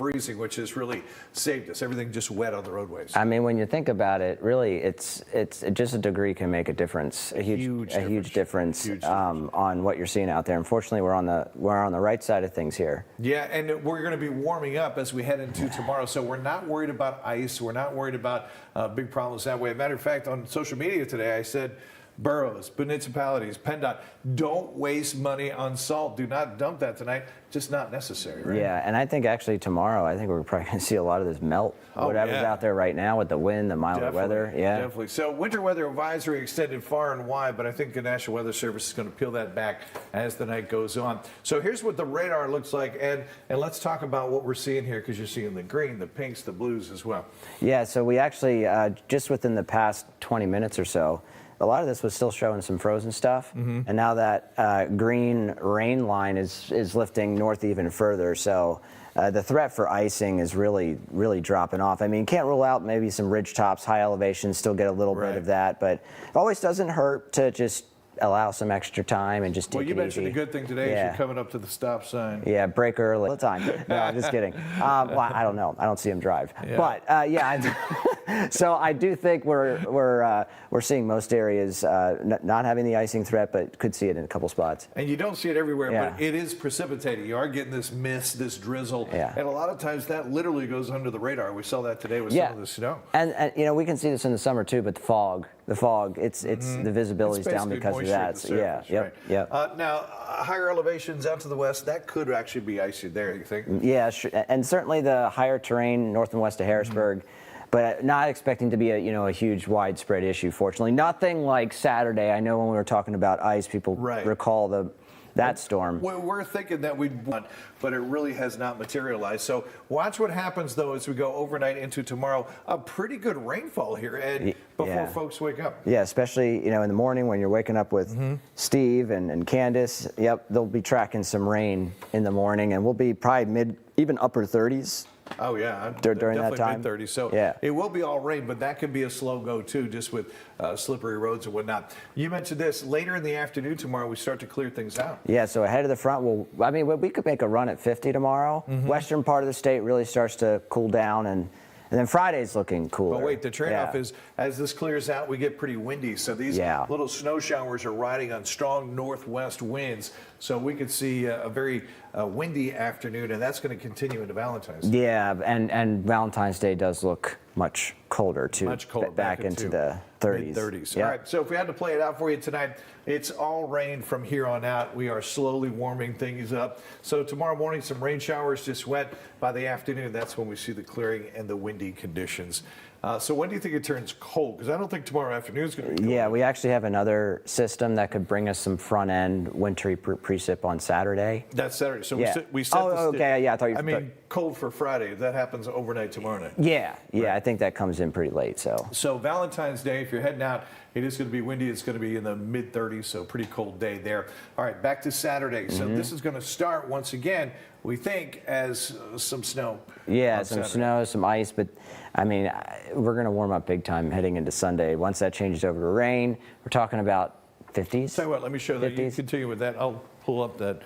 freezing, which has really saved us. Everything just wet on the roadways. I mean, when you think about it, really, it's just a degree can make a difference, a huge difference on what you're seeing out there. Unfortunately, we're on the right side of things here. Yeah, and we're going to be warming up as we head into tomorrow, so we're not worried about ice. We're not worried about big problems that way. As a matter of fact, on social media today, I said, boroughs, municipalities, PennDOT, don't waste money on salt. Do not dump that tonight. Just not necessary, right? Yeah, and I think actually tomorrow, I think we're probably going to see a lot of this melt. Whatever's out there right now with the wind, the milder weather. Yeah, definitely. So winter weather advisory extended far and wide, but I think the National Weather Service is going to peel that back as the night goes on. So here's what the radar looks like, and let's talk about what we're seeing here, because you're seeing the green, the pinks, the blues as well. Yeah, so we actually, just within the past 20 minutes or so, a lot of this was still showing some frozen stuff, and now that green rain line is lifting north even further. So the threat for icing is really dropping off. I mean, can't rule out maybe some ridge tops, high elevations, still get a little bit of that, but it always doesn't hurt to just allow some extra time and just take it easy. Well, you mentioned a good thing today is you're coming up to the stop sign. Yeah, brake early all the time. No, I'm just kidding. Well, I don't know. I don't see him drive. Yeah. But yeah, so I do think we're seeing most areas not having the icing threat, but could see it in a couple spots. And you don't see it everywhere, but it is precipitating. You are getting this mist, this drizzle, and a lot of times that literally goes under the radar. We saw that today with some of the snow. And you know, we can see this in the summer too, but the fog, it's the visibility's down because of that. Surface, now, higher elevations out to the west, that could actually be icy there, you think? Yeah, sure. And certainly the higher terrain north and west of Harrisburg, but not expecting to be a huge widespread issue, fortunately. Nothing like Saturday. I know when we were talking about ice, people recall that storm. We're thinking that we'd want, but it really has not materialized. So watch what happens, though, as we go overnight into tomorrow. A pretty good rainfall here, Ed, before folks wake up. Yeah, especially in the morning when you're waking up with Steve and Candace. Yep, they'll be tracking some rain in the morning, and we'll be probably even upper 30s. Oh, yeah. During that time. Mid-30s. So it will be all rain, but that could be a slow go, too, just with slippery roads and whatnot. You mentioned this. Later in the afternoon tomorrow, we start to clear things out. Yeah, so ahead of the front, we could make a run at 50 tomorrow. Western part of the state really starts to cool down, and then Friday's looking cooler. But wait, the trade-off is as this clears out, we get pretty windy. So these little snow showers are riding on strong northwest winds. So we could see a very windy afternoon, and that's going to continue into Valentine's Day. Yeah, and Valentine's Day does look much colder, too. Much colder. Back into the 30s. Mid-30s. All right, so if we had to play it out for you tonight, it's all rain from here on out. We are slowly warming things up. So tomorrow morning, some rain showers, just wet. By the afternoon, that's when we see the clearing and the windy conditions. So when do you think it turns cold? Because I don't think tomorrow afternoon is going to be cold. Yeah, we actually have another system that could bring us some front-end wintry precip on Saturday. That's Saturday. So we set I thought you I mean, cold for Friday. That happens overnight tomorrow night. Yeah, I think that comes in pretty late. So Valentine's Day, if you're heading out, it is going to be windy. It's going to be in the mid-30s, so pretty cold day there. All right, back to Saturday. So this is going to start once again, we think, as some snow. Yeah, some snow, some ice, but I mean, we're going to warm up big time heading into Sunday. Once that changes over to rain, we're talking about 50s. Tell you what, let me show that. You continue with that. I'll pull up that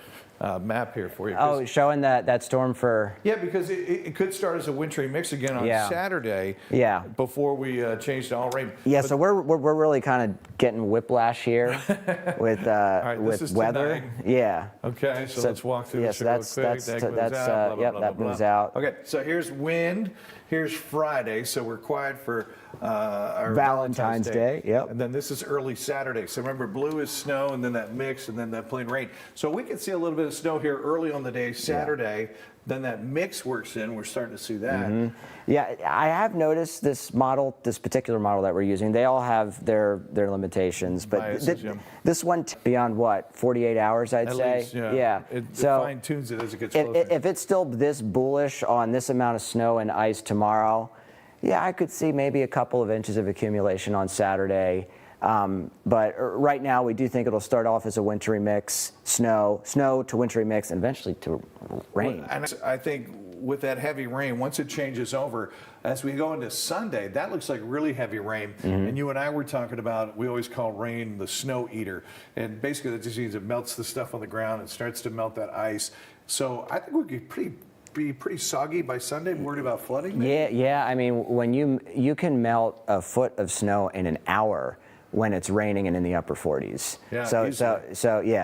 map here for you. Oh, showing that storm for... Yeah, because it could start as a wintry mix again on Saturday. Yeah. Before we change to all rain. Yeah, so we're really kind of getting whiplash here with weather. Tonight. Yeah. Okay, so let's walk through this real quick. That moves out. Okay, so here's wind. Here's Friday, so we're quiet for our Valentine's Day. Yep. And then this is early Saturday. So remember, blue is snow, and then that mix, and then that plain rain. So we can see a little bit of snow here early on the day, Saturday. Then that mix works in. We're starting to see that. Yeah, I have noticed this particular model that we're using, they all have their limitations. But this one, beyond what, 48 hours, I'd say? Least, yeah. It fine-tunes it as it gets closer. If it's still this bullish on this amount of snow and ice tomorrow, yeah, I could see maybe a couple of inches of accumulation on Saturday. But right now, we do think it'll start off as a wintry mix, snow to wintry mix, and eventually to rain. And I think with that heavy rain, once it changes over, as we go into Sunday, that looks like really heavy rain. And you and I were talking about, we always call rain the snow eater. And basically, that just means it melts the stuff on the ground and starts to melt that ice. So I think we could be pretty soggy by Sunday. Worried about flooding? Maybe? Yeah. I mean, when you can melt a foot of snow in an hour when it's raining and in the upper 40s. Yeah,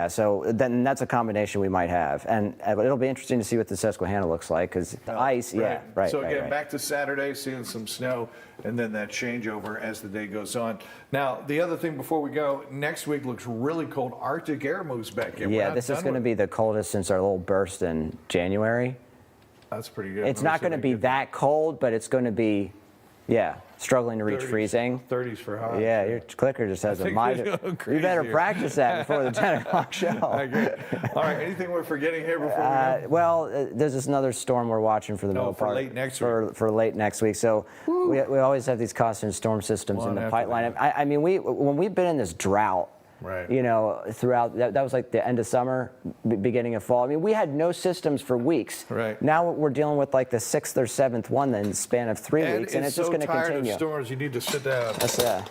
So then that's a combination we might have, and it'll be interesting to see what the Susquehanna looks like because the ice. Right. Right. So again, right. back to Saturday, seeing some snow, and then that changeover as the day goes on. Now, the other thing before we go, next week looks really cold. Arctic air moves back in. Yeah, this is going to be the coldest since our little burst in January. That's pretty good. It's not going to be that cold, but it's going to to be, struggling to reach 30s, freezing. 30s for high. Yeah, your clicker just has a mind. You better practice that before the 10 o'clock show. I agree. All right, anything we're forgetting here before we go? Well, there's this another storm we're watching for the middle for part. late next week. For late next week. So we always have these constant storm systems in the pipeline. I mean, when we've been in this drought, right. Throughout, that was like the end of summer, beginning of fall. I mean, we had no systems for weeks. Right. Now we're dealing with like the 6th or 7th one in the span of 3 weeks, and it's just going to continue. Tired of storms, you need to sit down.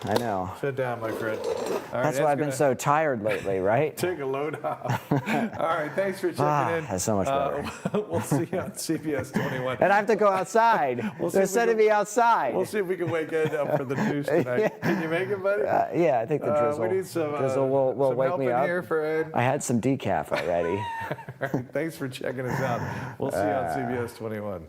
I know. Sit down, my friend. All right, That's why I've been so tired lately, right? Take a load off. All right, thanks for checking in. That's so much better. We'll see you on CBS 21. And I have to go outside. They're sending me outside. We'll see if we can wake Ed up for the news tonight. Yeah. Can you make it, buddy? Yeah, I think the drizzle. We need some drizzle will some wake help me in up. here for Ed. I had some decaf already. Thanks for checking us out. We'll see you on CBS 21.